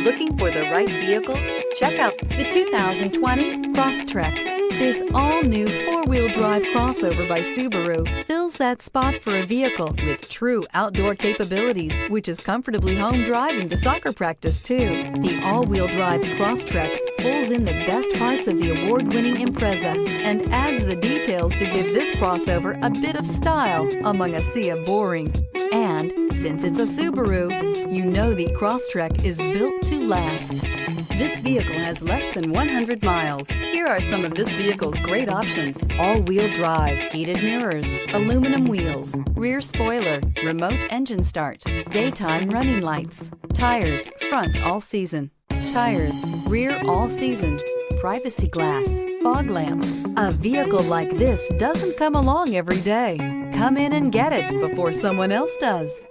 Looking for the right vehicle? Check out the 2020 Crosstrek. This all-new four-wheel drive crossover by Subaru fills that spot for a vehicle with true outdoor capabilities, which is comfortably home driving to soccer practice too. The all-wheel drive Crosstrek pulls in the best parts of the award-winning Impreza and adds the details to give this crossover a bit of style among a sea of boring. And since it's a Subaru, you know the Crosstrek is built to last. This vehicle has less than 100 miles. Here are some of this vehicle's great options: all-wheel drive, heated mirrors, aluminum wheels, rear spoiler, remote engine start, daytime running lights, tires front all season, tires rear all season, privacy glass, fog lamps. A vehicle like this doesn't come along every day. Come in and get it before someone else does.